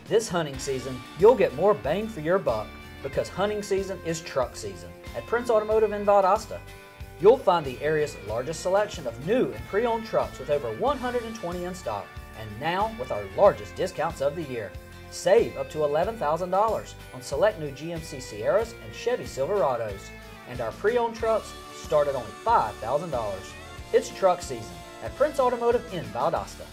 This hunting season, you'll get more bang for your buck because hunting season is truck season at Prince Automotive in Valdosta. You'll find the area's largest selection of new and pre-owned trucks with over 120 in stock, and now with our largest discounts of the year. Save up to $11,000 on select new GMC Sierras and Chevy Silverados, and our pre-owned trucks start at only $5,000. It's truck season at Prince Automotive in Valdosta.